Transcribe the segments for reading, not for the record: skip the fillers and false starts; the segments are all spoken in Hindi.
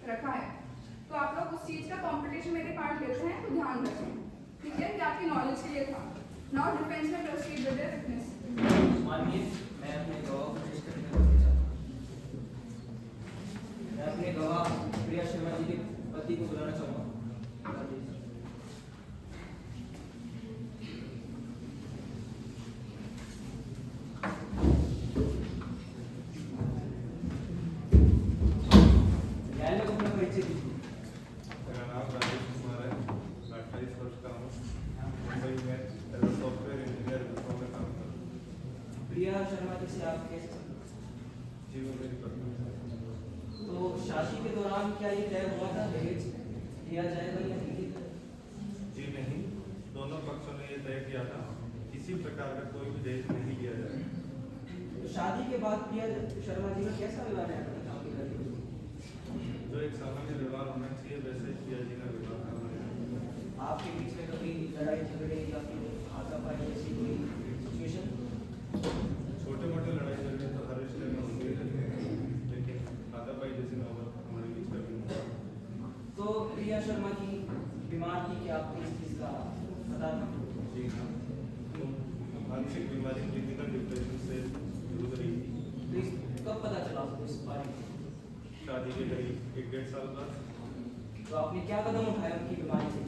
रखा है। तो आप लोग उस चीज का कंपटीशन में पार्ट लेते हैं तो ध्यान रखें, ठीक है? ये आपकी नॉलेज के लिए था। नाउ डिफेंस में प्रोसीड विद द विटनेस। मानिए मैं अपने गवाह को पेश करने का चाहता हूं। मैं अपने गवाह प्रिया शर्मा जी के पति को बुलाना चाहूंगा। न्यायालय को अपना परिचय दीजिए। मेरा नाम राजेश कुमार है, मैं 28 वर्ष का हूँ। मुंबई में as a software engineer Wipro में काम करता हूँ। प्रिया शर्मा जी से आप कैसे संपर्क? जी वो मेरी पत्नी है। तो शादी के दौरान क्या ये तय हुआ था दहेज दिया जाएगा या नहीं? जी नहीं, दोनों पक्षों ने ये तय किया था किसी प्रकार का कोई भी दहेज नहीं दिया जाएगा। तो शादी के बाद प्रिया शर्मा जी का कैसा व्यवहार है आपके घर में? जो एक सामान्य व्यवहार होना चाहिए वैसे प्रिया जी का व्यवहार करना है। आपके बीच में कभी लड़ाई झगड़े या फिर हाथापाई जैसी कोई सिचुएशन? छोटे मोटे लड़ाई झगड़े तो हर रिश्ते में होंगे ही, लेकिन हाथापाई जैसी नौबत हमारे बीच कभी नहीं हुई। तो प्रिया शर्मा जी बीमार थी, क्या आपको इस चीज़ का पता था? जी हाँ, तो मानसिक बीमारी क्लिनिकल डिप्रेशन से जूझ रही थी। तो कब पता चला आपको इस बारे में? शादी के करीब 1-1.5 साल बाद तो आपने क्या कदम उठाया उनकी बीमारी से?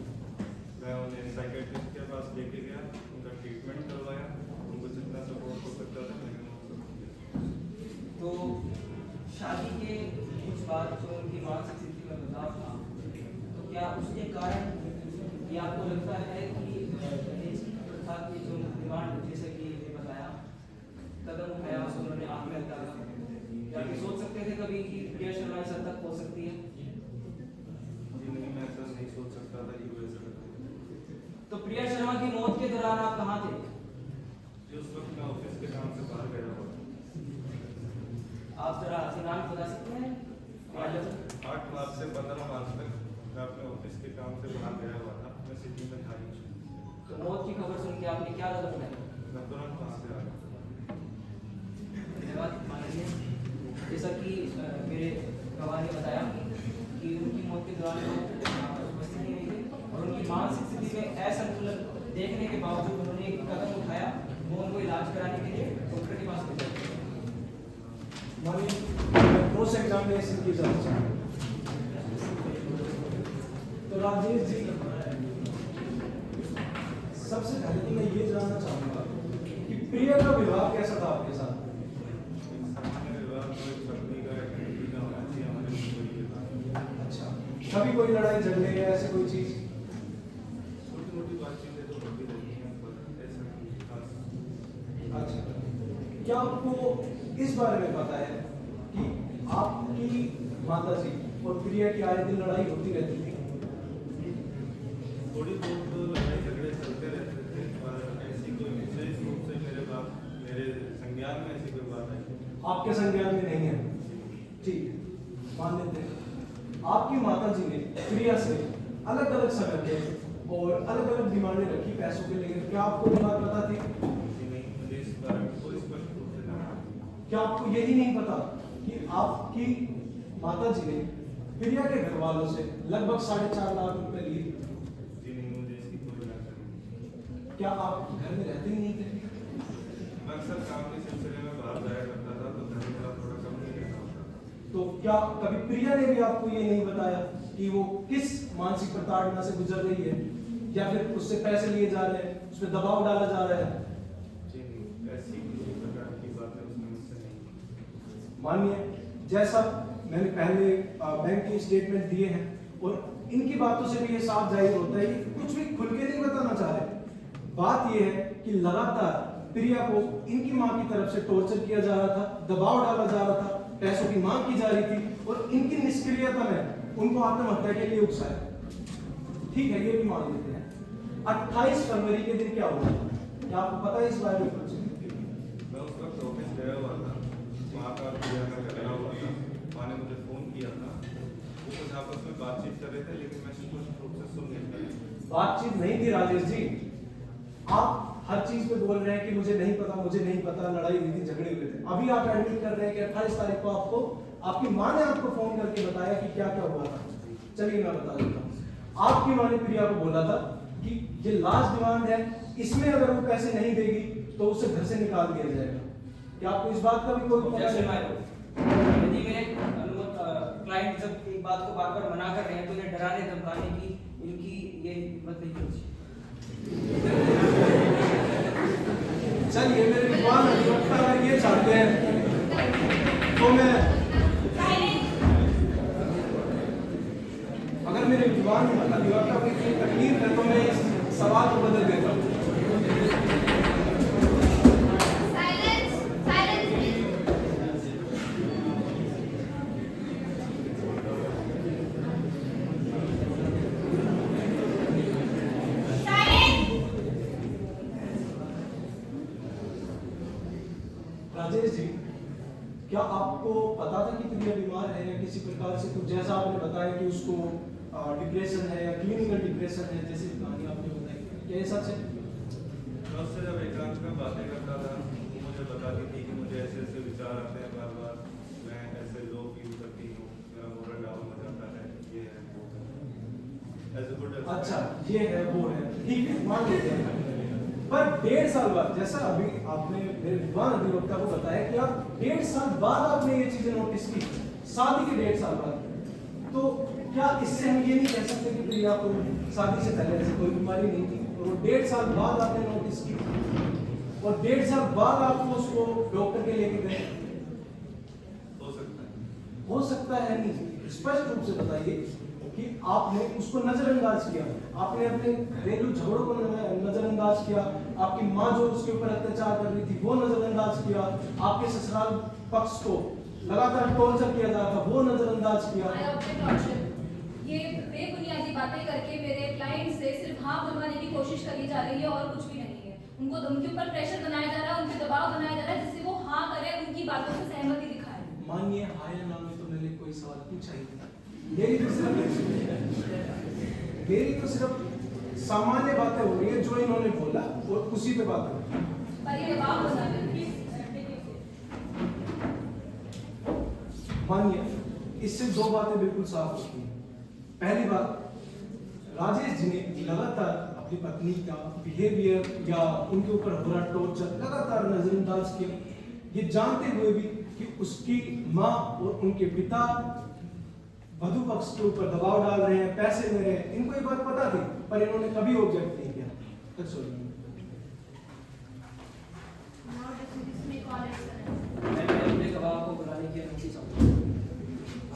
मैं उन्हें साइकेट्रिस्ट के पास लेके गया, उनका ट्रीटमेंट करवाया, उनको जितना सपोर्ट हो सकता था मैंने उनको सपोर्ट किया। तो शादी के कुछ बाद जो उनकी मानसिक स्थिति में बदलाव था, तो क्या उसके कारण ये आपको लगता है कि दहेज की प्रथा की जो डिमांड जैसे कि ये बताया कदम उठाया उसको उन्होंने आत्महत्या का, क्या आप सोच सकते थे कभी कि प्रिया शर्मा इस हद तक हो सकती है? जी नहीं, मैं ऐसा नहीं सोच सकता था कि वो ऐसा करेंगे। तो प्रिया शर्मा की मौत के दौरान आप कहाँ थे? जी उस वक्त मैं ऑफिस के काम से बाहर गया हुआ था। आप जरा दिनांक बता सकते हैं? 8 मार्च से 15 मार्च तक मैं अपने ऑफिस के काम से बाहर गया हुआ था। मैं सिटी में था ही नहीं। तो मौत की खबर सुन के आपने क्या कदम उठाया? मैं तुरंत वहाँ से आ गया। धन्यवाद माननीय। जैसा कि मेरे गवाह ने बताया कि उनकी मौत के दौरान वो उपस्थित नहीं थे और उनकी मानसिक स्थिति में असंतुलन देखने के बावजूद उन्होंने एक कदम उठाया, वो उनको इलाज कराने के लिए डॉक्टर के पास ले गए। क्रॉस एग्जामिनेशन की जांच। तो राजेश जी, सबसे पहले तो मैं ये जानना चाहूंगा कि प्रिया का विवाह कैसा था आपके साथ? सामान्य व्यवहार तो एक शक्ति का एक व्यक्ति का होना चाहिए हमारे मुंबई के बाद। अच्छा, कभी कोई लड़ाई झगड़े या ऐसी कोई चीज? छोटी मोटी बातचीतें तो होती रहती हैं पर ऐसा कुछ खास। अच्छा, क्या आपको इस बारे में पता है कि आपकी माता जी और प्रिया की आए दिन लड़ाई होती रहती थी? थोड़ी बहुत तो लड़ाई झगड़े चलते रहते थे पर ऐसी कोई विशेष रूप से मेरे संज्ञान में ऐसी कोई बात आई। आपके संज्ञान में नहीं है? ठीक है, मान लेते हैं। आपकी माता जी ने प्रिया से अलग अलग समय पे और अलग अलग डिमांडें रखी पैसों के लिए, क्या आपको ये बात पता थी? जी नहीं, मुझे इस बारे में कोई स्पष्ट रूप से जानना है। क्या आपको यही नहीं पता कि आपकी माता जी ने प्रिया के घर वालों से लगभग 4.5 लाख रुपए लिए? जी नहीं, मुझे इसकी कोई जानकारी नहीं। क्या आप घर में रहते ही नहीं थे? मैं अक्सर काम के सिलसिले में बाहर जाया करता था तो घर मेरा थोड़ा कम ही रहना होता था। तो क्या कभी प्रिया ने भी आपको ये नहीं बताया कि वो किस मानसिक प्रताड़ना से गुजर रही है या फिर उससे पैसे लिए जा रहे हैं, उस पर दबाव डाला जा रहा है? जी नहीं, ऐसी किसी प्रकार की बातें उसने मुझसे नहीं की। मानिए, जैसा मैंने पहले बैंक के स्टेटमेंट दिए हैं और इनकी बातों से भी ये साफ जाहिर होता है कि कुछ भी खुल के नहीं बताना चाह रहे। बात ये है कि लगातार प्रिया को इनकी मां की तरफ से टॉर्चर किया जा रहा था, दबाव डाला जा रहा था, पैसों की मांग की जा रही थी और इनकी निष्क्रियता में उनको आत्महत्या के लिए उकसाया। ठीक है, ये भी मान लेते हैं। 28 फरवरी के दिन क्या हुआ, क्या आपको पता है इस बारे में कुछ? मैं उस वक्त ऑफिस गया हुआ था, वहाँ का प्रिया का झगड़ा हुआ था। माँ ने मुझे फोन किया था, वो कुछ आपस में बातचीत कर रहे थे लेकिन मैं स्पष्ट रूप से सुन नहीं पाया। बातचीत नहीं थी राजेश जी, आप हर चीज पे बोल रहे हैं कि मुझे नहीं पता, लड़ाई हुई थी, झगड़े हुए थे। अभी आप एडमिट कर रहे हैं कि 28 तारीख को आपको आपकी माँ ने आपको फोन करके बताया कि क्या क्या हुआ था? चलिए मैं बता देता हूँ। आपकी माँ ने प्रिया को बोला था कि ये लास्ट डिमांड है, इसमें अगर वो पैसे नहीं देगी तो उसे घर से निकाल दिया जाएगा। क्या आपको इस बात का भी कोई पता ऑब्जेक्शन नहीं? माय लॉर्ड, यदि मेरे क्लाइंट जब एक बात को बार बार मना कर रहे हैं तो इन्हें डराने धमकाने की इनकी ये हिम्मत नहीं होती। चलिए मेरे विद्वान अधिवक्ता अगर ये चाहते हैं तो मैं, अगर मेरे विद्वान अधिवक्ता को इतनी तकलीफ है तो मैं इस सवाल को बदल देता हूँ। राजेश जी, क्या आपको पता था कि प्रिया बीमार है या किसी प्रकार से कुछ, जैसा आपने बताया कि उसको डिप्रेशन है या क्लिनिकल डिप्रेशन है, जैसी कहानी आपने बताई, क्या ये सच है? मैं उससे जब एकांत में बातें करता था वो मुझे बताती थी कि मुझे ऐसे ऐसे विचार आते हैं बार बार, मैं ऐसे लो फील करती हूँ, मेरा मोरल डाउन हो जाता है, ये है वो है। As a good as- अच्छा, ये है वो है, ठीक है, मान लेते हैं। पर 1.5 साल बाद, जैसा अभी आपने मेरे विद्वान अधिवक्ता को बताया कि आप 1.5 साल बाद आपने ये चीजें नोटिस की, शादी के 1.5 साल बाद, तो क्या इससे हम ये नहीं कह सकते कि प्रिया को शादी से पहले ऐसी कोई बीमारी नहीं थी और वो 1.5 साल बाद आपने नोटिस की और 1.5 साल बाद आपको उसको डॉक्टर के लेके गए? हो सकता है। हो सकता है नहीं, स्पष्ट रूप से बताइए कि आपने उसको नजरअंदाज किया, आपने अपने घरेलू झगड़ों को नजरअंदाज किया, आपकी माँ जो उसके ऊपर अत्याचार कर रही थी वो नजरअंदाज किया, आपके ससुराल पक्ष को लगातार टॉर्चर किया जा रहा था वो नजरअंदाज किया। I object lordship. ये बेबुनियादी बातें करके मेरे क्लाइंट से सिर्फ हाँ बनवाने की कोशिश करी जा रही है और कुछ भी नहीं है। उनको उनके ऊपर प्रेशर बनाया जा रहा है, उनके दबाव बनाया जा रहा है जिससे वो हाँ करे, उनकी बातों से सहमति दिखाए। मानिए हाँ या ना में तो मैंने कोई सवाल पूछा ही नहीं, मेरी तो सिर्फ सामान्य बातें हो रही है जो इन्होंने बोला और उसी पे बात हो रही है। पर ये दबाव बना है। मानिए इससे 2 बातें बिल्कुल साफ होती हैं। पहली बात, राजेश जी ने लगातार अपनी पत्नी का बिहेवियर या उनके ऊपर हो रहा टॉर्चर लगातार नजरअंदाज किया, ये जानते हुए भी कि उसकी माँ और उनके पिता वधु पक्ष के ऊपर दबाव डाल रहे हैं, पैसे ले रहे हैं, इनको ये बात पता थी पर इन्होंने कभी ऑब्जेक्ट नहीं किया। मैं अपने गवाह को बुलाने की अनुमति चाहूँगा।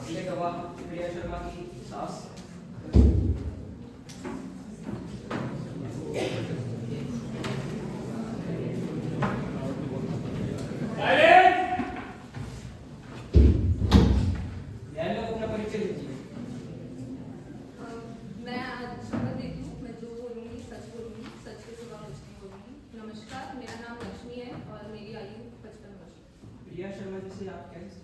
अगले गवाह प्रिया शर्मा की सास। अपना परिचय दीजिए। मैं आज शपथ देती हूँ, मैं जो बोलूँगी सच बोलूँगी, सच के सिवा कुछ नहीं बोलूँगी। नमस्कार, मेरा नाम लक्ष्मी है और मेरी आयु 55 वर्ष। प्रिया शर्मा जी से आप कैसे?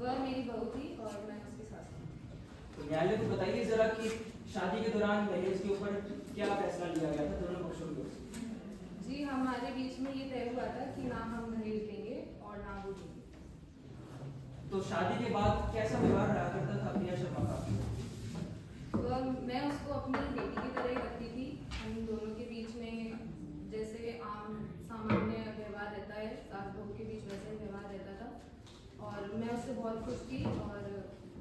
वह मेरी बहू थी और मैं उसकी सास थी। तो न्यायालय को बताइए जरा कि शादी के दौरान दहेज के ऊपर क्या फैसला लिया गया था दोनों पक्षों की ओर से? जी, हमारे बीच में ये तय हुआ था कि ना हम दहेज लेंगे और ना वो लेंगे। तो शादी के बाद कैसा व्यवहार रहा करता था प्रिया शर्मा का? मैं उसको अपनी बेटी की तरह ही रखती थी। हम दोनों के बीच में जैसे आम सामान्य व्यवहार रहता है, सास बहू के बीच वैसा ही व्यवहार रहता था और मैं उससे बहुत खुश थी और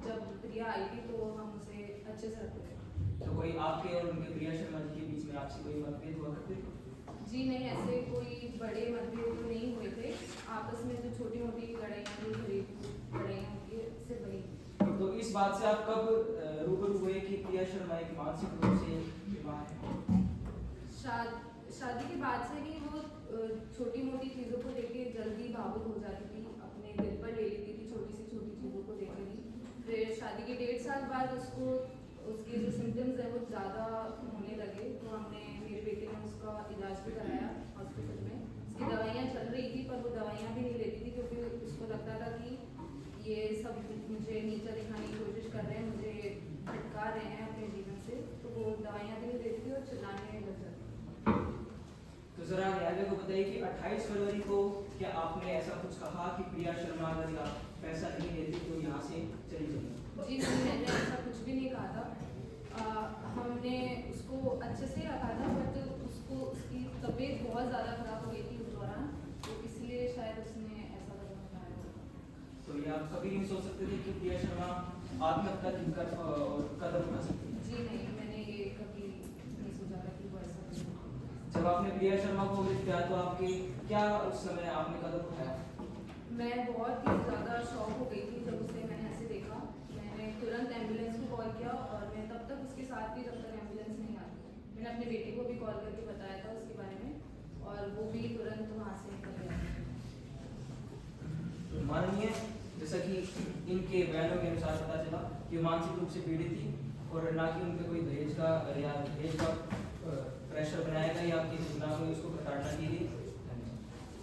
जब प्रिया आई थी तो हम उसे अच्छे से रखते थे। तो कोई आपके और उनके प्रिया शर्मा जी के बीच में आपसे कोई मतभेद हुआ करते थे? जी नहीं, ऐसे कोई बड़े मतभेद तो नहीं हुए थे। आपस में जो छोटी मोटी लड़ाइयाँ जो घरेलू लड़ाइयाँ होती है उससे बड़ी। तो इस बात से आप कब रूबरू हुए कि प्रिया शर्मा एक मानसिक रूप से बीमार है? शादी के बाद से ही वो छोटी मोटी चीज़ों को लेके जल्दी भावुक हो जाती थी, अपने दिल पर ले लेती थी छोटी सी छोटी चीज़ों को लेकर ही। फिर शादी के 1.5 साल बाद उसको उसके जो सिम्टम्स हैं वो ज़्यादा होने लगे तो हमने, मेरे बेटे ने उसका इलाज भी कराया हॉस्पिटल में। उसकी दवाइयाँ चल रही थी पर वो दवाइयाँ भी नहीं लेती थी क्योंकि उसको लगता था कि ये सब मुझे नीचा दिखाने की कोशिश कर रहे हैं, मुझे भटका रहे हैं अपने जीवन से, तो वो दवाइयाँ भी नहीं लेती थी और चिल्लाने लग जाती। तो जरा न्यायालय को बताइए कि 28 फरवरी को क्या आपने ऐसा कुछ कहा कि प्रिया शर्मा अगर आप पैसा नहीं देती तो यहाँ से चली जाऊँ। जी नहीं, मैंने ऐसा कुछ भी नहीं कहा था। हमने उसको अच्छे से रखा था, बट उसको उसकी तबीयत बहुत ज़्यादा खराब हो गई थी उस दौरान, तो इसलिए शायद उसने ऐसा कदम उठाया होगा। तो ये आप कभी नहीं सोच सकते थे कि प्रिया शर्मा आत्महत्या कर कदम उठा सकती है? जी नहीं, मैंने ये कभी नहीं सोचा था कि वो ऐसा करेगा। जब आपने प्रिया शर्मा को विजिट किया तो आपके क्या उस समय आपने कदम उठाया? मैं बहुत ही ज़्यादा शॉक हो गई थी जब उसे मैंने ऐसे देखा। मैंने तुरंत एम्बुलेंस को कॉल किया और मैं तब तक उसके साथ थी जब तक एम्बुलेंस नहीं आती। मैंने अपने बेटे को भी कॉल करके बताया था उसके बारे में और वो भी तुरंत वहाँ से निकल गया। माननीय, जैसा कि इनके बयानों के अनुसार पता चला कि मानसिक रूप से पीड़ित थी और ना कि उन पर कोई दहेज का प्रेशर बनाया गया या किसी ना कोई उसको प्रताड़ना की गई।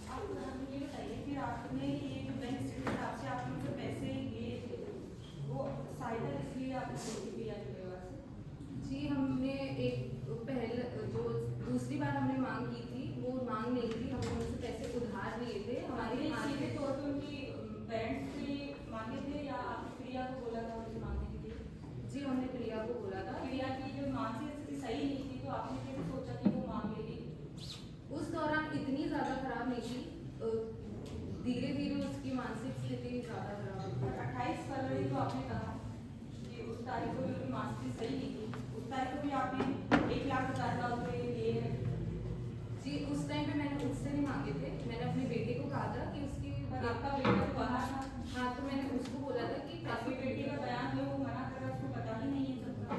आप हमें ये बताइए, फिर आपने ये जो बैंक स्टेटमेंट आपसे आपने उनसे पैसे लिए थे, वो सहायता इसलिए आपने छोटी प्रिया के परिवार से? जी, हमने एक पहले जो दूसरी बार हमने मांग की थी वो मांग नहीं थी, हमने उनसे पैसे उधार लिए थे। हमारे सीधे तौर पर उनकी पेरेंट्स से मांगे थे या आपने प्रिया को बोला था उनसे मांगने के लिए? जी, हमने प्रिया को बोला था। प्रिया की जो मानसिक स्थिति सही नहीं थी तो आपने कैसे सोचा कि वो मांग लेगी? उस दौरान इतनी ज़्यादा खराब नहीं थी, धीरे धीरे उसकी मानसिक स्थिति ज़्यादा खराब हुई। 28 फरवरी को आपने कहा कि उस तारीख को भी उनकी मानसिक स्थिति सही नहीं थी, उस तारीख को भी आपने 1,50,000 रुपये लिए हैं। जी, उस टाइम पे मैंने उससे नहीं मांगे थे, मैंने अपने बेटे को कहा था कि उसकी पर आपका बेटा तो बाहर था। हाँ, तो मैंने उसको बोला था कि आपकी बेटी का बयान है वो मना कर रहा है, उसको पता ही नहीं है सबका।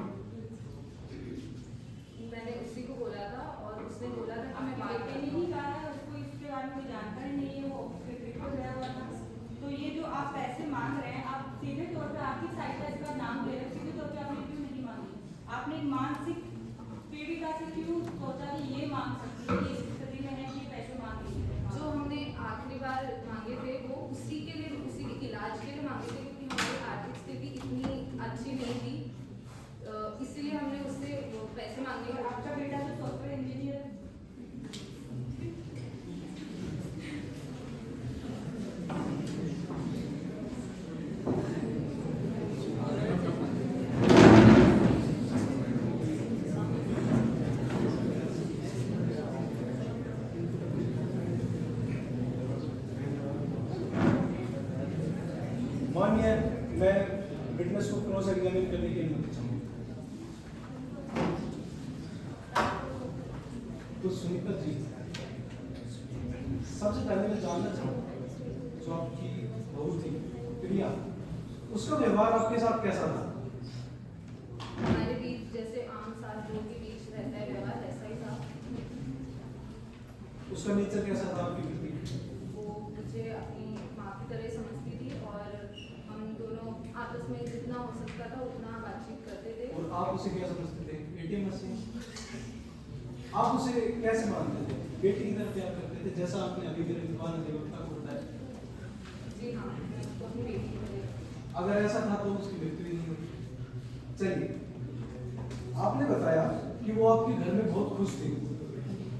मैंने उसी को बोला था और उसने बोला था कि मैं आपके बात बेटे ने नहीं कहा है, उसको इसके बारे में कोई जानकारी नहीं है, वो ट्रिप पर गया हुआ था। तो ये जो आप पैसे मांग रहे हैं, आप सीधे तौर पर आर्थिक सहायता इसका नाम ले रहे हैं, सीधे तौर पर आपने क्यों नहीं मांगी? आपने एक मानसिक पीड़िता से क्यों सोचा कि ये मांग सकती है, ये इस स्थिति में है कि ये पैसे मांग लीजिए? जो हमने आखिरी बार मांगे थे वो उसी के लिए, उसी के इलाज के लिए मांगे थे, क्योंकि हमारी आर्थिक स्थिति इतनी अच्छी नहीं थी, इसीलिए हमने उससे वो पैसे मांगे। और आपका बेटा तो सॉफ्टवेयर इंजीनियर है। माननीय, मैं विटनेस को क्रॉस एग्जामिन करने की अनुमति चाहूंगा। तो सुनीता जी, सबसे पहले मैं जानना चाहूंगा जो आपकी बहू थी प्रिया, उसका व्यवहार आपके साथ कैसा था? हमारे बीच जैसे आम साथ लोगों के बीच रहता है व्यवहार, ऐसा ही था। उसका नेचर कैसा था आपकी प्रति? वो मुझे अपनी माँ की तरह समझती थी और हम दोनों आपस में जितना हो सकता था उतना बातचीत करते थे। और आप उसे क्या समझते थे? ATM machine? आप उसे कैसे मानते थे? बेटी की तरह प्यार करते थे, जैसा आपने अभी मेरे विवाह देवता को बताया? जी हाँ, मैं उसको अपनी बेटी की तरह। अगर ऐसा था तो उसकी मृत्यु ही नहीं हुई। चलिए, आपने बताया कि वो आपके घर में बहुत खुश थी,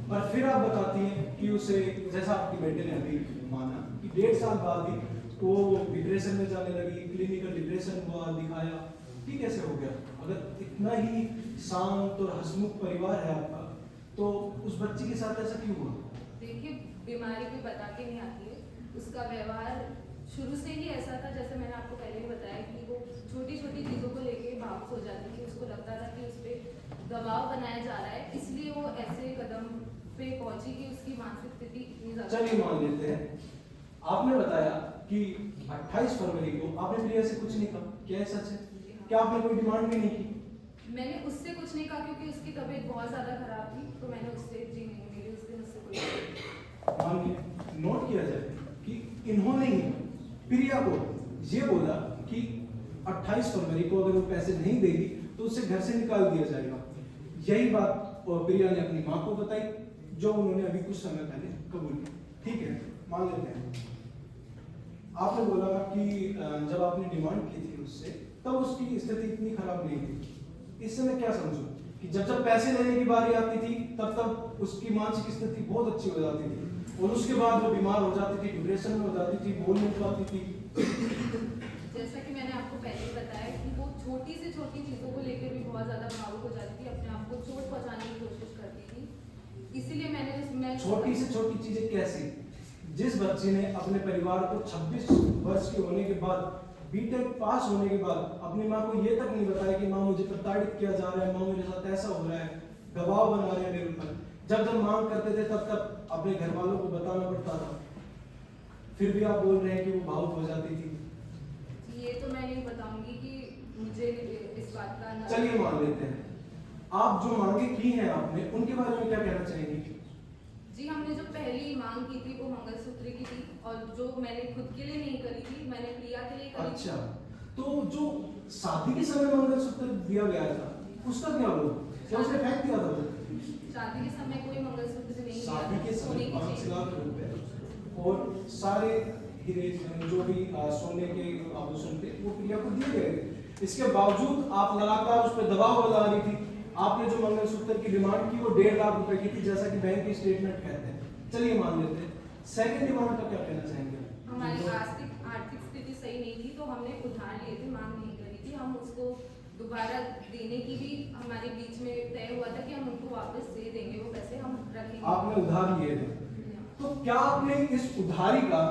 और फिर आप बताती हैं कि उसे, जैसा आपके बेटे ने अभी माना, कि 1.5 साल बाद ही वो डिप्रेशन में जाने लगी, क्लिनिकल डिप्रेशन हुआ, दिखाया। ये कैसे हो गया? अगर इतना ही शांत और हंसमुख परिवार है आपका, तो उस बच्ची के साथ ऐसा क्यों हुआ? देखिए, बीमारी कोई बता के नहीं आती है, उसका व्यवहार शुरू से ही ऐसा था। जैसे मैंने आपको पहले भी बताया कि वो छोटी छोटी चीज़ों को लेके भावुक हो जाती थी, उसको लगता था कि उस पर दबाव बनाया जा रहा है, इसलिए वो ऐसे कदम पे पहुंची कि उसकी मानसिक स्थिति इतनी ज़्यादा। चलिए मान लेते हैं, आपने बताया कि 28 फरवरी को आपने प्रिया से कुछ नहीं कहा, क्या है सच है? क्या आपने कोई डिमांड भी नहीं की? मैंने उससे कुछ नहीं कहा क्योंकि उसकी तबीयत बहुत ज़्यादा खराब थी, तो मैंने उससे जी नहीं, मेरी उस दिन उससे कोई। मानिए, नोट किया जाए कि इन्होंने ही प्रिया को ये बोला कि 28 फरवरी को अगर वो पैसे नहीं देगी तो उसे घर से निकाल दिया जाएगा। यही बात प्रिया ने अपनी माँ को बताई, जो उन्होंने अभी कुछ समय पहले कबूल की। ठीक है, मान लेते हैं। आपने बोला कि जब आपने डिमांड की थी उससे, तब उसकी स्थिति इतनी खराब नहीं थी। इससे मैं क्या समझूं कि जब जब पैसे लेने की बारी आती थी तब तब उसकी मानसिक स्थिति बहुत अच्छी हो जाती थी, और उसके बाद वो बीमार हो जाती थी, डिप्रेशन में हो जाती थी, बोल नहीं पाती थी। जैसा कि मैंने आपको पहले ही बताया कि वो छोटी से छोटी चीज़ों को लेकर भी बहुत ज़्यादा भावुक हो जाती थी, अपने आप को चोट पहुंचाने की कोशिश करती थी। इसीलिए मैं छोटी से छोटी चीजें कैसी? जिस बच्चे ने अपने परिवार को 26 वर्ष के होने के बाद, बीटेक पास होने के बाद अपनी माँ को ये तक नहीं बताया कि माँ मुझे प्रताड़ित किया जा रहा है, माँ मेरे साथ ऐसा हो रहा है, दबाव बना रहे हैं मेरे ऊपर, जब जब मांग करते थे तब तब अपने घर वालों को बताना पड़ता था, फिर भी आप बोल रहे हैं कि वो भावुक हो जाती थी। ये तो मैं नहीं बताऊंगी कि मुझे इस बात का चलिए मान लेते हैं, आप जो मांगे की हैं आपने, उनके बारे में क्या कहना चाहेंगे? जी, हमने जो पहली मांग की थी वो मंगलसूत्र की थी, और जो मैंने खुद के लिए नहीं करी थी, मैंने प्रिया के लिए करी। अच्छा, तो जो शादी के समय मंगलसूत्र दिया गया था उसका क्या हुआ? क्या उसने फेंक दिया था? शादी के समय कोई मंगलसूत्र नहीं दिया शादी था, के सोने समय की 5 चेन। लाख रुपए और सारे हीरे जो भी सोने के आभूषण थे वो प्रिया को दिए गए। इसके बावजूद आप लगातार उस पर दबाव बना रही थी। आपने जो मंगलसूत्र की डिमांड की वो 1.5 लाख रुपए की थी, जैसा कि बैंक की स्टेटमेंट कहते हैं। चलिए मान लेते हैं, सेकंड डिमांड का क्या कहना चाहेंगे? हमारी आर्थिक स्थिति सही नहीं थी, तो हमने उधार लिए थे, मांग नहीं करी थी। हम उसको दोबारा देने की भी हमारे बीच में तय हुआ था कि हम उनको वापस दे देंगे, वो पैसे हम रखेंगे। आपने उधार लिए थे, तो क्या आपने इस उधारी का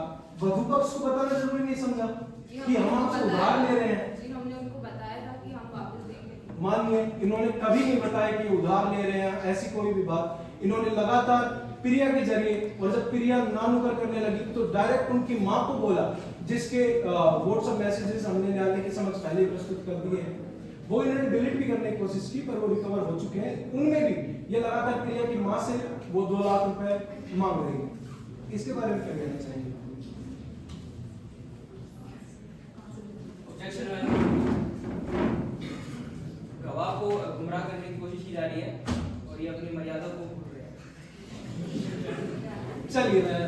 वधू पक्ष को बताना जरूरी नहीं समझा कि हम आपसे उधार ले रहे हैं? जी, हमने उनको बताया था कि हम वापस देंगे। मानिए इन्होंने कभी नहीं बताया कि उधार ले रहे हैं, ऐसी कोई भी बात। इन्होंने लगातार प्रिया के जरिए, और जब प्रिया नानुकर करने लगी तो डायरेक्ट उनकी मां को बोला, जिसके व्हाट्सएप मैसेजेस हमने न्यायालय के समक्ष पहले ही प्रस्तुत कर दिए हैं। वो इन्होंने डिलीट भी करने की कोशिश की पर वो रिकवर हो चुके हैं। उनमें भी ये लगातार प्रिया की मां से वो 2 लाख रुपए मांग रही है। इसके बारे में क्या कहना चाहेंगे? ऑब्जेक्शन है, गवाह को गुमराह करने की कोशिश की जा रही है और ये अपनी मर्यादा को भूल रहे हैं। चलिए मैं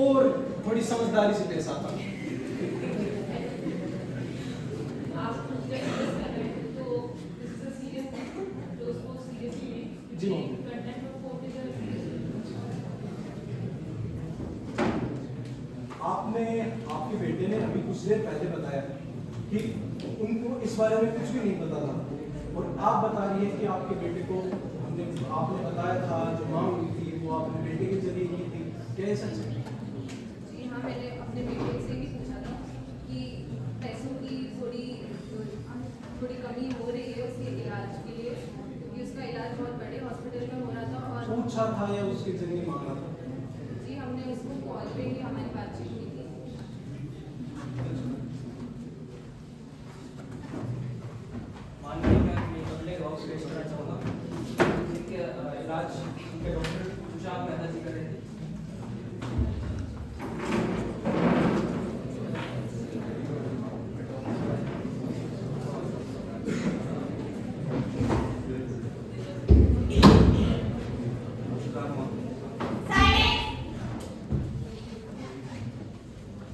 और थोड़ी समझदारी से पेश आता हूँ। जी आपने, आपके बेटे ने अभी कुछ देर पहले बताया कि उनको इस बारे में कुछ भी नहीं पता था, और आप बता रही है कि आपके बेटे को आपने बताया था, जो मांग हुई थी वो आपने बेटे के जरिए की थी। क्या ये सच है? जी हाँ, मैंने अपने बेटे से भी पूछा था कि पैसों की थोड़ी कमी हो रही है उसके इलाज के लिए, क्योंकि उसका इलाज बहुत बड़े हॉस्पिटल में हो रहा था। और पूछा था या उसके जरिए मांगा था? जी, हमने उसको कॉल पे ही हमारी बातचीत हुई थी। माननीय मैं अपने अगले गवाह को पेश करना चाहूँगा, जिनके इलाज उनके डॉक्टर तुषार मेहता जी कर रहे थे।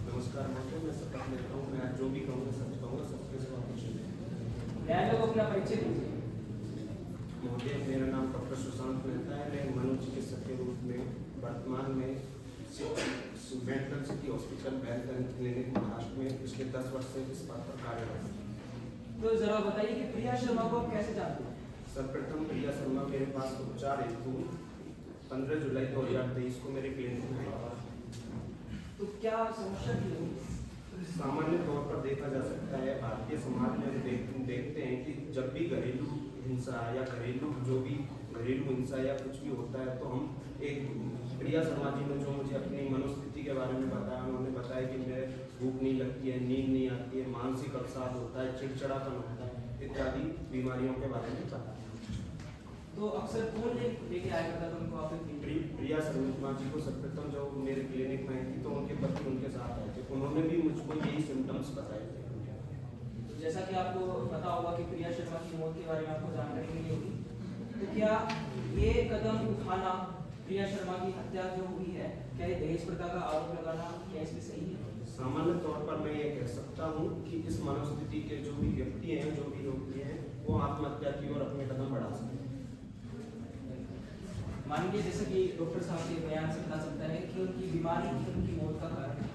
नमस्कार महोदय, मैं शपथ लेता हूँ मैं जो भी कहूँगा सच कहूँगा, सबके सब आपको न्यायालय को अपना परिचय दीजिए। महोदय, मेरा नाम डॉक्टर सुशांत मेहता है। मैं मनोचिकित्सक के रूप में वर्तमान में mental city hospital health and clinic Maharashtra में पिछले 10 वर्ष से इस बात पर कार्यरत हूँ। तो जरा बताइए कि प्रिया शर्मा को आप कैसे जानते हैं? सर्वप्रथम प्रिया शर्मा मेरे पास उपचार हेतु 15 जुलाई 2023 को मेरे क्लिनिक में आई। तो क्या समस्या थी उनकी? सामान्य तौर पर देखा जा सकता है, भारतीय समाज में देखते हैं कि जब भी घरेलू हिंसा या घरेलू हिंसा या कुछ भी होता है तो हम एक प्रिया शर्मा जी ने जो मुझे अपनी मनोस्थिति के बारे में बताया, उन्होंने बताया कि मेरे भूख नहीं लगती है, नींद नहीं आती है, मानसिक अवसाद होता है, चिड़चिड़ापन होता है, इत्यादि बीमारियों के बारे में बताया। तो अक्सर कौन लेके आया करता था उनको आपके क्लिनिक? प्रिया शर्मा जी को सर्वप्रथम जब मेरे क्लिनिक में आई थी तो उनके पति उनके साथ आए थे, उन्होंने भी मुझको यही सिम्टम्स बताए थे। जैसा कि आपको पता होगा कि प्रिया शर्मा की मौत के बारे में आपको जानकारी मिली होगी, तो क्या ये कदम उठाना, प्रिया शर्मा की हत्या जो हुई है, क्या ये दहेज प्रथा का आरोप लगाना क्या इसमें सही है? सामान्य तौर पर मैं ये कह सकता हूँ कि इस मनोस्थिति के जो भी व्यक्ति हैं, जो भी रोगी हैं, वो आत्महत्या की ओर अपने कदम बढ़ा सकते हैं। मानिए जैसे कि डॉक्टर साहब के बयान से पता चलता है कि उनकी बीमारी उनकी मौत का कारण है।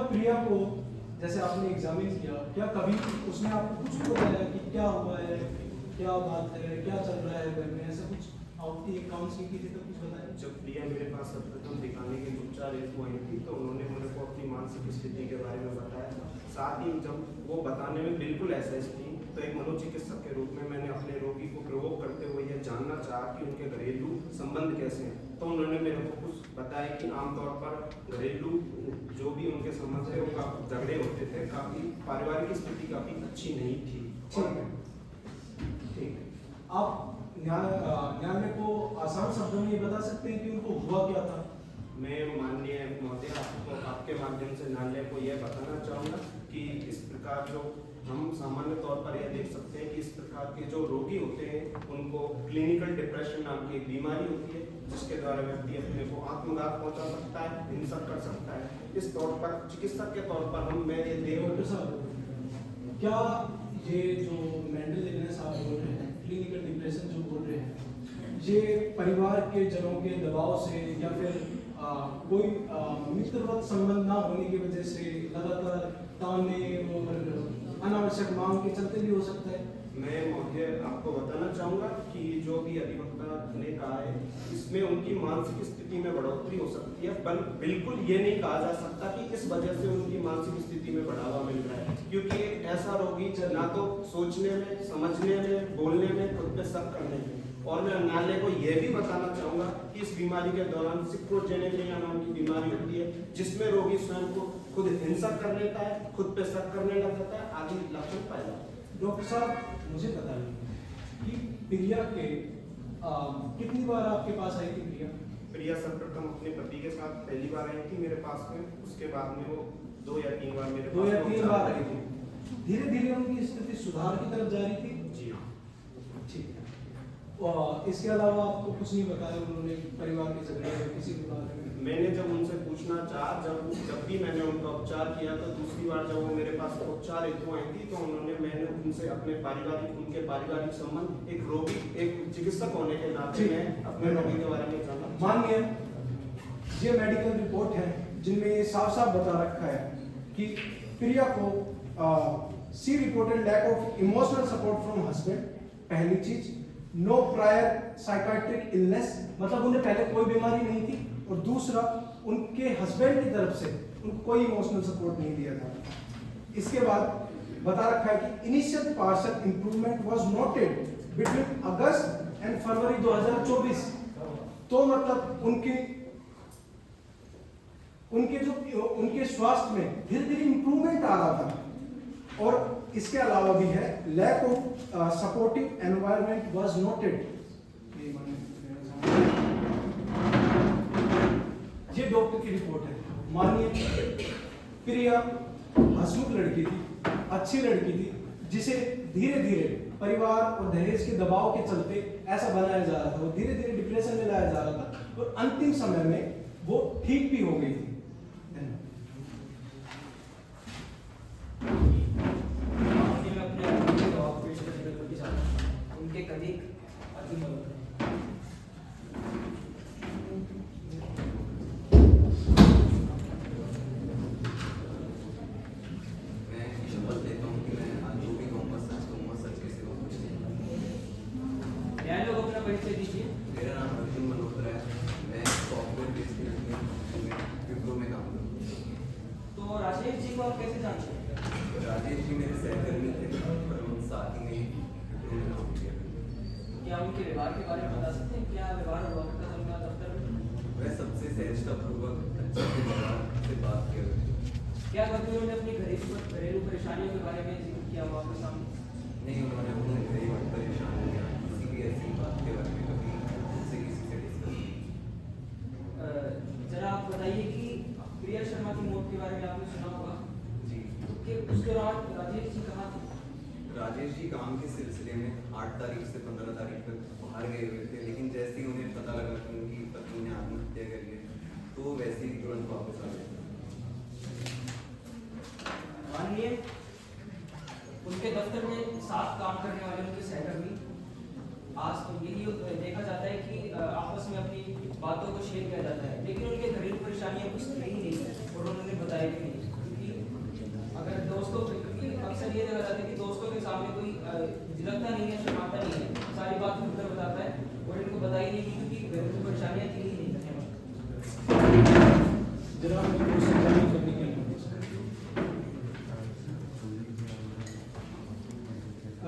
प्रिया को जैसे आपने एग्जामिन किया, क्या कभी उसने आपको कुछ भी बताया कि क्या हुआ है, क्या बात है, क्या चल रहा है घर में, ऐसा कुछ आपकी काउंसलिंग की थी तो कुछ बताया? जब प्रिया मेरे पास सर्वप्रथम दिखाने के 2-4 हेतु आई थी तो उन्होंने मुझे को अपनी मानसिक स्थिति के बारे में बताया। साथ ही जब वो बताने में बिल्कुल ऐसा थी तो एक मनोचिकित्सक के रूप में मैंने अपने रोगी को प्रवोक करते हुए यह जानना चाहा कि उनके घरेलू संबंध कैसे हैं। तो उन्होंने मेरे को कुछ बताया कि आमतौर पर घरेलू जो भी उनके संबंध थे वो काफी झगड़े होते थे, काफी पारिवारिक स्थिति काफी अच्छी नहीं थी। ठीक है, ठीक है। आप न्यायालय को आसान शब्दों में ये बता सकते हैं कि उनको हुआ क्या था? मैं माननीय महोदय आपको आपके माध्यम से न्यायालय को यह बताना चाहूँगा कि इस प्रकार जो हम सामान्य तौर पर यह देख सकते हैं कि इस प्रकार के जो रोगी होते हैं उनको क्लिनिकल डिप्रेशन नाम की एक बीमारी होती है जिसके द्वारा व्यक्ति अपने को आत्मघात पहुंचा सकता है, हिंसा कर सकता है। इस तौर पर चिकित्सक के तौर पर हम मैं ये डॉक्टर साहब, क्या ये जो मेंटल इलनेस आप बोल रहे हैं, क्लिनिकल डिप्रेशन जो बोल रहे हैं, ये परिवार के जनों के दबाव से या फिर कोई मित्रवत संबंध ना होने की वजह से लगातार ताने और अनावश्यक मांग के चलते भी हो सकता है? मैं महोदय आपको बताना चाहूँगा कि जो भी अधिवक्ता ने कहा है इसमें उनकी मानसिक स्थिति में बढ़ोतरी हो सकती है, पर बिल्कुल ये नहीं कहा जा सकता कि इस वजह से उनकी मानसिक स्थिति में बढ़ावा मिल रहा है, क्योंकि एक ऐसा रोगी ना तो सोचने में, समझने में, बोलने में, खुद पे शक करने में। और मैं न्यायालय को यह भी बताना चाहूँगा कि इस बीमारी के दौरान सिक्रोजेनेमिया नाम की बीमारी होती है जिसमें रोगी स्वयं को खुद हिंसा कर लेता है, खुद पे शक करने लग जाता है, आदि लक्षण पाए जाते हैं। डॉक्टर साहब, मुझे बताइए कि प्रिया के कितनी बार आपके पास आई थी प्रिया सर्वप्रथम अपने पति के साथ पहली बार आई थी मेरे पास में, उसके बाद में वो 2 या 3 बार मेरे 2 या पास 3 बार आई थी। धीरे धीरे उनकी स्थिति सुधार की तरफ जा रही थी? जी हाँ। ठीक है। और इसके अलावा आपको कुछ नहीं बताया उन्होंने परिवार के झगड़े या किसी के बारे में? मैंने जब उनसे पूछना चाहा, जब भी मैंने उनका उपचार किया तो दूसरी बार जब वो मेरे पास उपचार हेतु आई थी तो मैंने उनसे अपने उनके पारिवारिक संबंध, एक रोगी, एक चिकित्सक होने के नाते मैं अपने रोगी के बारे में जानना। मानिए ये मेडिकल रिपोर्ट है जिनमें ये साफ साफ बता रखा है कि प्रिया को she reported lack of emotional support from husband, पहली चीज। नो प्रायर साइकाट्रिक इलनेस, मतलब उन्हें पहले कोई बीमारी नहीं थी, और दूसरा उनके हस्बैंड की तरफ से उनको कोई इमोशनल सपोर्ट नहीं दिया था। इसके बाद बता रखा है कि initial partial improvement was noted between August and February 2024। तो मतलब उनके स्वास्थ्य में धीरे धीरे इंप्रूवमेंट आ रहा था। और इसके अलावा भी है lack of supportive environment was noted. ये डॉक्टर की रिपोर्ट है। मानिए प्रिया हंसमुख लड़की थी, अच्छी लड़की थी, जिसे धीरे धीरे परिवार और दहेज के दबाव के चलते ऐसा बनाया जा रहा था, वो धीरे धीरे डिप्रेशन में लाया जा रहा था और अंतिम समय में वो ठीक भी हो गई थी। उनके कलीग अजीम शपथ लेता हूँ कि मैं आज जो भी कहूँगा सच के सिवा कुछ नहीं। न्यायालय को अपना परिचय दीजिए। मेरा नाम अर्जुन मल्होत्रा है, मैं सॉफ्टवेयर बेस्ड विप्रो में काम करता हूँ। तो राजेश जी को आप कैसे जानते हैं? राजेश जी मेरे सहकर्मी थे और उन साथ ही में विप्रो में काम किया। क्या उनके व्यवहार के बारे में बता सकते हैं? क्या व्यवहार हुआ करता था उनका दफ्तर में? वह सबसे सहजतापूर्वक अच्छे से व्यवहार से बात कर रहे थे। क्या कभी उन्होंने अपनी घरेलू परेशानियों के बारे में जिक्र किया हुआ आपके सामने? नहीं, उन्होंने अपने घरेलू परेशानियाँ किसी भी ऐसी बात के बारे में कभी मुझसे किसी से डिस्कस नहीं। जरा आप बताइए कि प्रिया शर्मा की मौत के बारे में आपने सुना होगा जी। कि उस दौरान राजेश जी कहाँ थे? राजेश जी काम के सिलसिले में 8 तारीख से 15 तारीख तक बाहर गए हुए थे, लेकिन जैसे ही उन्हें पता लगा कि उनकी पत्नी ने आत्महत्या करी है तो वैसे ही तुरंत वापस आ गए। माननीय, उनके दफ्तर में साथ काम करने वाले उनके सहकर्मी आज तो यही देखा जाता है कि आपस में अपनी बातों को शेयर किया जाता है, लेकिन उनके घरेलू परेशानियां कुछ थी ही नहीं और उन्होंने बताया भी नहीं, क्योंकि दोस्तों क्योंकि अक्सर ये देखा जाता है कि दोस्तों के सामने कोई झिझकता नहीं है, शर्माता नहीं है, सारी बात खुलकर बताता है और इनको बता ही नहीं क्योंकि घर में परेशानियां थी ही नहीं। जरा मुझे समझाने करने के लिए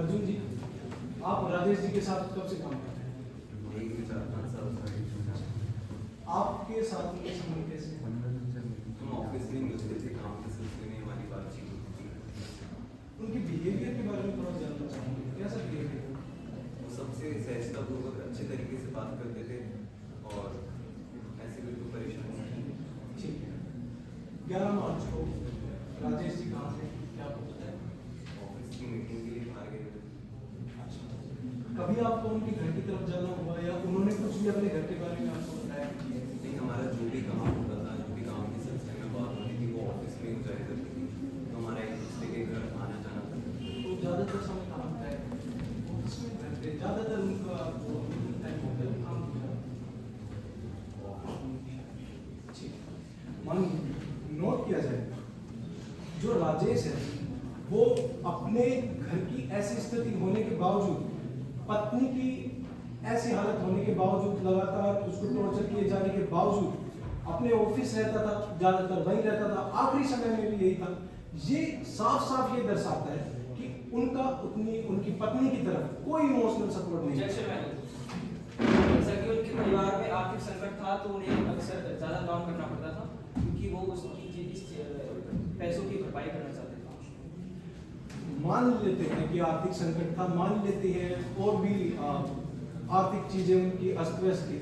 अर्जुन जी, आप राजेश जी के साथ कब से काम कर रहे हैं? एक 4-5 साल से आपके साथ उनके संबंध कैसे हैं? हम ऑफिस में मिलते थे, काम के सिलसिले में हमारी बातचीत होती थी। उनके बिहेवियर के बारे में थोड़ा जानना चाहूँगी, कैसा बिहेवियर? वो सबसे सहजतापूर्वक अच्छे तरीके से बात करते थे और ऐसे बिल्कुल परेशानी नहीं। ठीक है। 11 मार्च को राजेश जी कहाँ थे, क्या आपको पता है? ऑफिस की मीटिंग के लिए बाहर गए थे। कभी आपको उनके घर की तरफ जाना हुआ या उन्होंने कुछ भी अपने घर के बारे में आपको बताया? नहीं, हमारा जो भी काम होता था, जो भी काम के सिलसिले में बात होती थी, वो ऑफिस में ही हो जाया करती थी। तो हमारा एक दूसरे के घर आना जाना था। तो ज़्यादातर समय कहाँ होता है? ऑफिस में घर पे ज़्यादातर उनका टाइम होता है काम किया। ठीक, मानिए नोट किया जाए, जो राजेश है वो अपने घर की ऐसी स्थिति होने के बावजूद, पत्नी की ऐसी हालत होने के बावजूद, लगातार उसको टॉर्चर किए जाने के बावजूद अपने ऑफिस रहता था, ज्यादातर वहीं रहता था, आखिरी समय में भी यही था। ये साफ साफ ये दर्शाता है कि उनका उनकी पत्नी की तरफ कोई इमोशनल सपोर्ट नहीं है। जैसा कि उनके परिवार में आर्थिक संकट था तो उन्हें अक्सर ज्यादा काम करना पड़ता था क्योंकि वो उसकी पैसों की भरपाई करना चाहते थे। मान लेते हैं कि आर्थिक संकट था, मान लेते हैं और भी आर्थिक चीजें उनकी अस्त व्यस्त थी,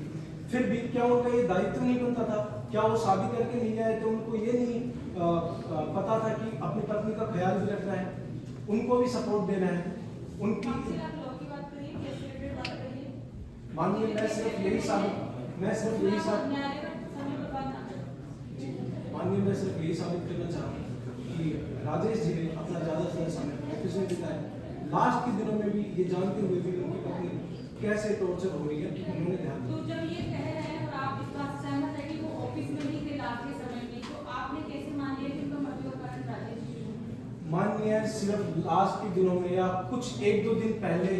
फिर भी क्या उनका ये दायित्व नहीं बनता था? क्या वो शादी करके नहीं आए तो उनको ये नहीं पता था कि अपनी पत्नी का ख्याल भी रखना है, उनको भी सपोर्ट देना है? उनकी मानिए मैं सिर्फ यही साबित करना चाहूँ कि राजेश जी ने अपना ज़्यादातर समय ऑफिस में बिताया। लास्ट के दिनों में भी ये जानते हुए भी उनकी पत्नी कैसे टॉर्चर हो रही है उन्होंने ध्यान तो जब ये कह रहे हैं और आप इस बात से सहमत है कि वो ऑफिस में ही थे लास्ट के समय में, तो आपने कैसे मान लिया कि उनका मृत्यु का कारण राजेश जी है? मानिए सिर्फ लास्ट के दिनों में या कुछ 1-2 दिन पहले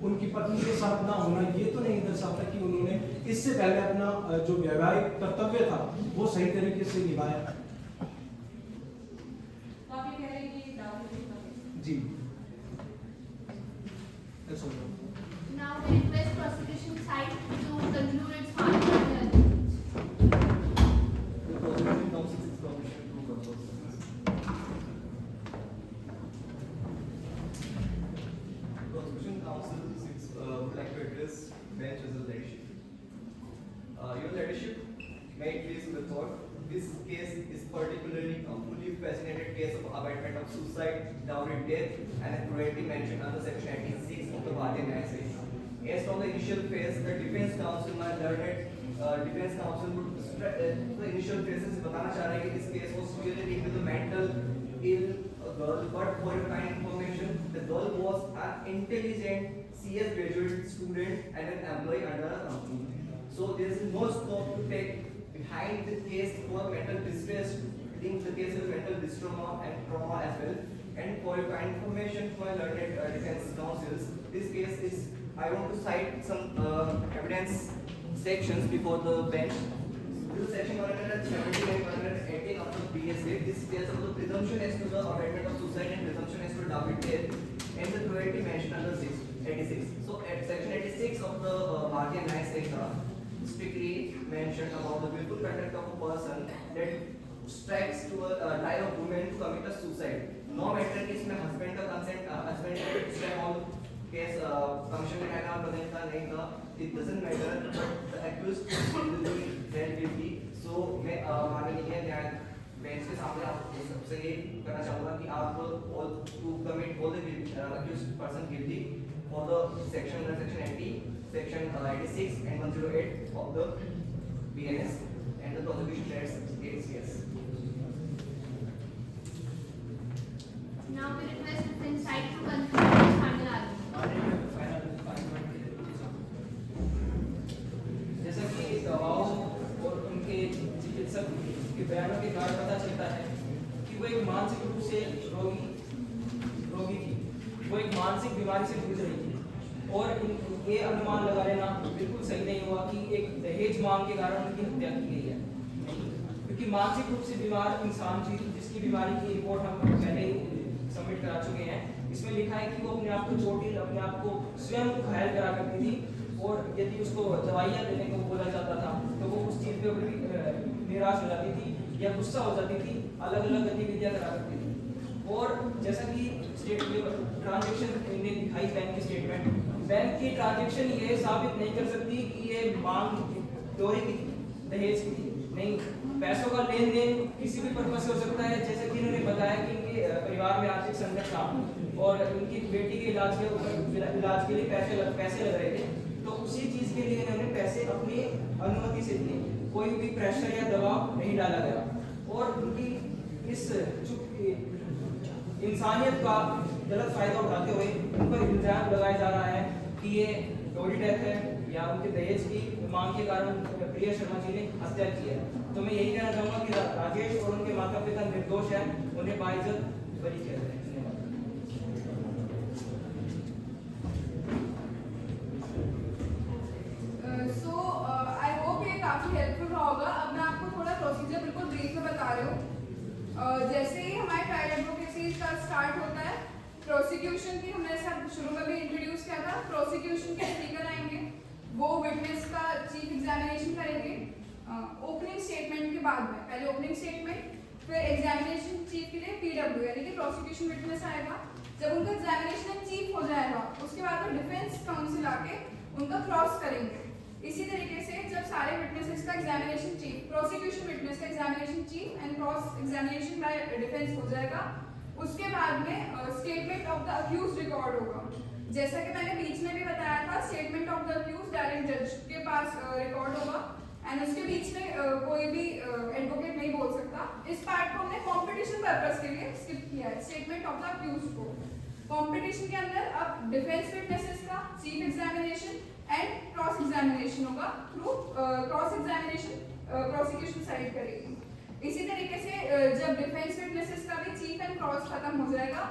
उनकी पत्नी के साथ ना होना ये तो नहीं दर्शाता कि उन्होंने इससे पहले अपना जो वैवाहिक कर्तव्य था वो सही तरीके से निभाया। तो आप ये कह रहे हैं कि दावा जी Now we request prosecution side to conclude its part of the argument. Prosecution counsel would like to address bench as a leadership. Your leadership, may it please the court, this case is particularly a fully fascinated case of abatement of suicide, dowry death, and cruelty mentioned under section 86 of the Bharatiya Nyaya Sanhita. As from the initial phase, the defense counsel, my learned defense counsel would the initial phases बताना चाह रहे हैं कि this case was really linked with a mental ill girl, but for your kind information, the girl was an intelligent CS graduate student and an employee under a company. So there is no scope to take behind the case for mental distress, link the case with mental distress and trauma as well. And for your kind information, for learned defense counsels, this case is, I want to cite some evidence sections before the bench. This is section 170 and 118 of the BSA. This tells about the presumption as to the abatement of suicide and presumption as to dowry death and the cruelty mentioned under 86. So at section 86 of the Bharatiya Nyaya Sanhita strictly mentioned about the willful conduct of a person that strikes to a tie of woman to commit a suicide. No matter इसमें husband का consent, husband का strike on case commission में आना present था नहीं था, it doesn't matter, but the accused will be held guilty. So मैं माननीय न्याय बेंच के सामने आप सबसे ये करना चाहूँगा कि आप all to commit all the accused person guilty for the section 80, section 86 and 108 of the BNS, and the prosecution states yes. Now we request defense side to conclude its final argument. जैसा कि गवाहों और उनके चिकित्सक के बयानों के कारण पता चलता है कि वो एक मानसिक रूप से वो एक मानसिक बीमारी से जूझ रही थी, और ये अनुमान लगा लेना बिल्कुल सही नहीं हुआ कि एक दहेज मांग के कारण उनकी हत्या की गई है, क्योंकि मानसिक रूप से बीमार इंसान जिसकी बीमारी की रिपोर्ट हम पहले ही सबमिट करा चुके हैं, इसमें लिखा है कि वो अपने आप को चोटिल, अपने आप को स्वयं घायल करा करती थी, और यदि उसको दवाइयाँ देने को बोला जाता था तो वो उस चीज़ पे भी निराश हो जाती थी या गुस्सा हो जाती थी, अलग अलग गतिविधियाँ करा करती थी। और जैसा कि ट्रांजेक्शन इन्हें दिखाई बैंक की स्टेटमेंट, बैंक की ट्रांजेक्शन ये साबित नहीं कर सकती कि ये मांग चोरी की थी, दहेज की थी, नहीं, पैसों का लेन देन किसी भी पर्पज से हो सकता है। जैसे कि इन्होंने बताया कि इनके परिवार में आर्थिक संकट था और उनकी बेटी के इलाज के लिए पैसे लग रहे थे, तो उसी चीज के लिए इन्होंने पैसे अपनी अनुमति से दिए, कोई भी प्रेशर या दबाव नहीं डाला गया। और उनकी इस इंसानियत का गलत फायदा उठाते हुए उन पर इल्जाम लगाया जा रहा है कि ये चोरी डेथ है या उनके दहेज की मांग के कारण प्रिया शर्मा जी ने हत्या की है। तो मैं यही कहना चाहूंगा कि राजेश और उनके माता पिता निर्दोष हैं, उन्हें बाइज्जत बरी किया जाए। सो आई होप ये काफ़ी हेल्पफुल रहा होगा। अब मैं आपको थोड़ा प्रोसीजर बिल्कुल ब्रीफ में बता रही हूँ। जैसे ही हमारे ट्रायल एडवोकेसी का स्टार्ट होता है, प्रोसिक्यूशन की हमने सब शुरू में भी इंट्रोड्यूस किया था। प्रोसिक्यूशन के स्पीकर आएंगे, वो विटनेस का चीफ एग्जामिनेशन करेंगे ओपनिंग स्टेटमेंट के बाद में। पहले ओपनिंग स्टेटमेंट, फिर एग्जामिनेशन चीफ के लिए पीडब्ल्यू यानी कि प्रोसिक्यूशन विटनेस आएगा। जब उनका एग्जामिनेशन चीफ हो जाएगा, उसके बाद में डिफेंस काउंसिल आके उनका क्रॉस करेंगे। इसी तरीके से जब सारे विटनेसेस का एग्जामिनेशन चीफ, प्रोसिक्यूशन विटनेस का examination chief and cross examination by defence हो जाएगा, उसके बाद में statement of the accused record होगा। जैसा कि मैंने बीच में भी बताया था, statement of the accused direct जज के पास रिकॉर्ड होगा एंड उसके बीच में कोई भी एडवोकेट नहीं बोल सकता। इस पार्ट को हमने कंपटीशन पर्पस के लिए स्किप किया है, स्टेटमेंट ऑफ द अक्यूज को। कंपटीशन के अंदर अब डिफेंस विटनेसेस का chief examination and cross examination होगा। Through cross examination prosecution side करेगी। इसी तरीके से जब डिफेंस विटनेसेस का भी चीफ एंड क्रॉस खत्म हो जाएगा,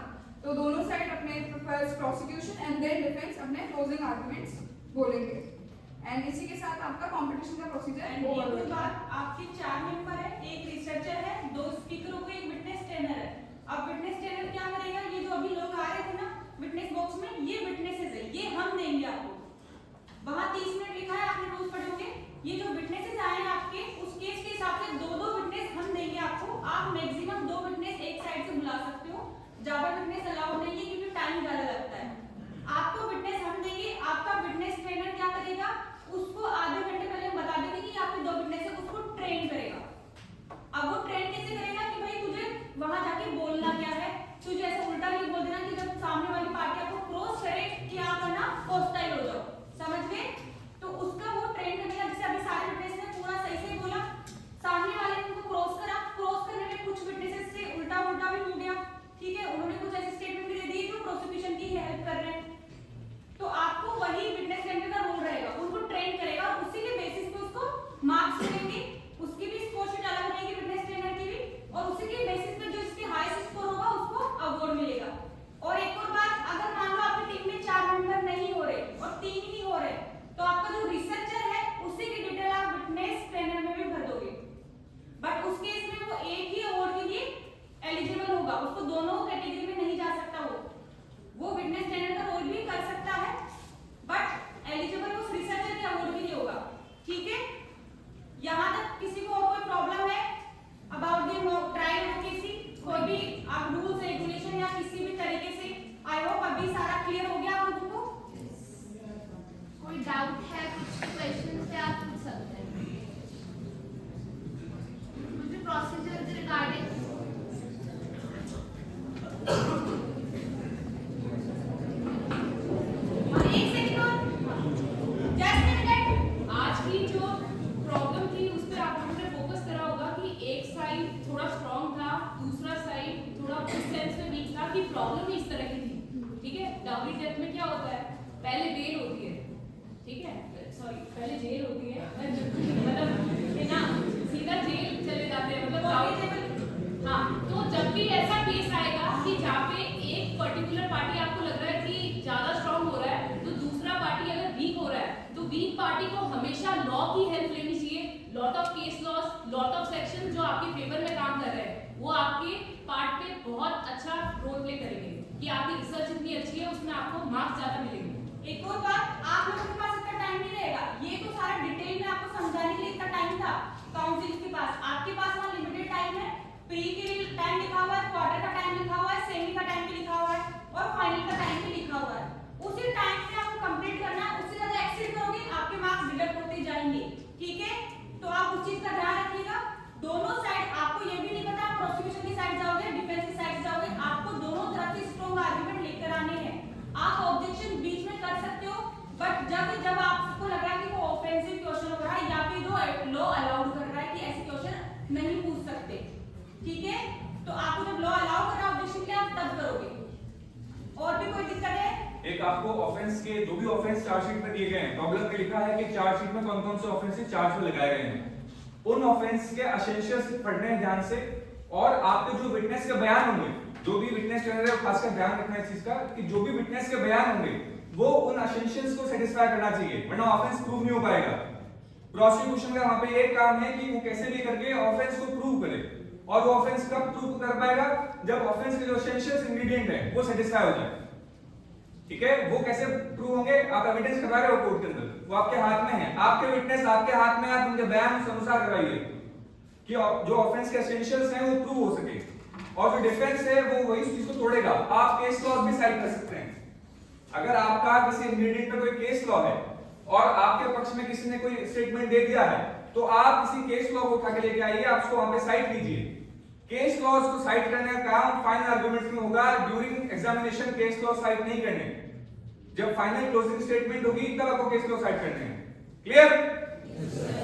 तो दोनों साइड अपने first prosecution and then defence अपने क्लोजिंग आर्गुमेंट्स बोलेंगे। एंड इसी के साथ आपका कंपटीशन का प्रोसीजर ओवर हो जाएगा। आपके 4 मेंबर है, एक रिसर्चर है, 2 स्पीकरों को, एक विटनेस ट्रेनर है। अब विटनेस ट्रेनर क्या करेगा? ये जो अभी लोग आ रहे थे ना विटनेस बॉक्स में, ये विटनेसेस है, ये हम देंगे आपको। वहां 30 मिनट लिखा है, आपने रूल्स पढ़े होंगे। ये जो विटनेसेस आए हैं आपके, उस केस के हिसाब से 2-2 विटनेस हम देंगे आपको। आप मैक्सिमम 2 विटनेस एक साइड से बुला सकते हो, ज्यादा विटनेस अलाउड नहीं है क्योंकि टाइम ज्यादा लगता है। आपको विटनेस हम देंगे, आपका विटनेस ट्रेनर क्या करेगा? उसको आधे घंटे पहले हम बता देंगे कि आपके 2 विटनेस है, उसको ट्रेन करेगा। अब वो ट्रेन कैसे करेगा कि भाई तुझे वहां जाके बोलना क्या है, तुझे ऐसा उल्टा नहीं बोल देना कि जब सामने वाली पार्टी आपको क्रॉस करे कि आप करना होस्टाइल हो जाओ, समझ गए? तो उसका वो ट्रेन करेगा। जैसे अभी सारे विटनेस ने पूरा सही से बोला, सामने वाले ने उनको क्रॉस करा, क्रॉस करने में कुछ विटनेसेस से उल्टा भी हो गया, ठीक है, उन्होंने कुछ ऐसे स्टेटमेंट भी दे दिए जो प्रोसिक्यूशन की हेल्प कर रहे हैं, तो आपको वही विटनेस ट्रेनर का रोल रहेगा, उनको ट्रेन करेगा, उसी के बेसिस पे उसको मार्क्स मिलेंगे। उसकी भी स्कोर शीट अलग रहेगी विटनेस ट्रेनर की भी, और उसी के बेसिस पे जो इसकी हाईएस्ट स्कोर होगा उसको अवार्ड मिलेगा। और एक और बात, अगर मान लो आपकी टीम में 4 मेंबर नहीं हो रहे और 3 ही हो रहे, तो आपका जो रिसर्चर है उसी की डिटेल आप विटनेस ट्रेनर में भी भर दोगे। बट उस केस में वो एक ही अवार्ड के लिए एलिजिबल होगा, उसको दोनों कैटेगरी में नहीं जा सकता। वो विटनेस ट्रेनर का रोल भी कर सकता है, बट एलिजिबल उस रिसर्चर के अवार्ड के लिए होगा, ठीक है? यहाँ तक किसी को और कोई प्रॉब्लम है अबाउट द ट्रायल एडवोकेसी? कोई भी आप रूल्स रेगुलेशन या किसी भी तरीके से? आई होप अभी सारा क्लियर हो गया आप लोगों को। कोई डाउट है, कुछ क्वेश्चन से आप पूछ सकते हैं। मुझे प्रोसीजर रिगार्डिंग आज की जो प्रॉब्लम थी उस पर आप लोगों ने फोकस करा होगा कि एक साइड थोड़ा स्ट्रांग था, दूसरा साइड थोड़ा उस सेंस में वीक था कि प्रॉब्लम इस तरह की थी, ठीक है? डाउरी डेथ में क्या होता है? पहले बेल होती है, ठीक है, सॉरी पहले जेल होती है, मतलब ना सीधा जेल चले जाते हैं, मतलब हाँ। तो जब भी ऐसा केस आएगा कि जहाँ पे एक पर्टिकुलर पार्टी आपको लग रहा है वीक पार्टी को हमेशा लॉ की हेल्प लेनी चाहिए। Lot of case laws, lot of section जो आपके फेवर में काम कर रहे हैं वो आपके पार्ट पे बहुत अच्छा रोल प्ले करेंगे कि आपकी रिसर्च इतनी अच्छी है, उसमें आपको मार्क्स ज्यादा मिलेंगे। एक और बात, आप लोगों के पास इतना टाइम नहीं रहेगा, ये तो सारा डिटेल में आपको समझाने के लिए इतना टाइम था काउंसिल के पास, आपके पास वहाँ लिमिटेड टाइम है। प्री के लिए टाइम लिखा हुआ है, क्वार्टर का टाइम लिखा हुआ है, सेमी का टाइम भी लिखा हुआ है और फाइनल का टाइम भी लिखा हुआ है। उसी टाइम में आपको कंप्लीट करना है, उससे ज्यादा एक्सीड करोगे आपके मार्क्स डिडक्ट होते जाएंगे, ठीक है? तो आप उस चीज का ध्यान रखिएगा। दोनों साइड, आपको ये भी नहीं पता आप प्रोसिक्यूशन की साइड जाओगे, डिफेंस की साइड जाओगे, आपको दोनों तरफ से स्ट्रॉन्ग आर्गुमेंट लेकर आने हैं। आप ऑब्जेक्शन बीच में कर सकते हो, बट जब आपको लग रहा है कि वो ऑफेंसिव क्वेश्चन हो रहा है या फिर जो लॉ अलाउड कर रहा है कि ऐसे क्वेश्चन नहीं पूछ सकते, ठीक है? तो आपको जब लॉ अलाउ कर रहा है ऑब्जेक्शन के लिए आप तब करोगे। और भी कोई दिक्कत है? एक आपको ऑफेंस के जो भी ऑफेंस चार्जशीट में दिए गए हैं, प्रॉब्लम में लिखा है कि चार्जशीट में कौन कौन से ऑफेंस चार्ज में लगाए गए हैं, उन ऑफेंस के एसेंशियल्स पढ़ने हैं ध्यान से। और आपके जो विटनेस के बयान होंगे, जो भी विटनेस ट्रेनर है खासकर ध्यान रखना है इस चीज का कि जो भी विटनेस के बयान होंगे वो उन एसेंशियल्स को सेटिस्फाई करना चाहिए, वरना ऑफेंस प्रूव नहीं हो पाएगा। प्रोसिक्यूशन का वहां पे एक काम है कि वो कैसे भी करके ऑफेंस को प्रूव करे, और वो ऑफेंस कब प्रूव कर पाएगा? जब ऑफेंस के जो एसेंशियल्स इंग्रेडिएंट है वो सेटिस्फाई हो जाए, ठीक है? वो कैसे प्रूव होंगे? आप एविडेंस करवा रहे हो कोर्ट के अंदर, वो आपके हाथ में है, आपके विटनेस आपके हाथ में, आप उनके बयान उस अनुसार करवाइए कि जो ऑफेंस के एसेंशियल्स हैं वो प्रूव हो सके। और जो डिफेंस है वो वही चीज को तोड़ेगा। आप केस लॉ भी साइड कर सकते हैं। अगर आपका किसी इंग्रेडिएंट पे कोई केस लॉ है और आपके पक्ष में किसी ने कोई स्टेटमेंट दे दिया है, तो आप किसी केस लॉ को उठा के लेके आइए, आप उसको वहां पे साइड कीजिए। केस लॉज को साइड करने का काम फाइनल आर्गुमेंट्स में होगा, during examination case law side नहीं करने। जब फाइनल क्लोजिंग स्टेटमेंट होगी तब आपको केस लॉ साइड करने हैं। क्लियर?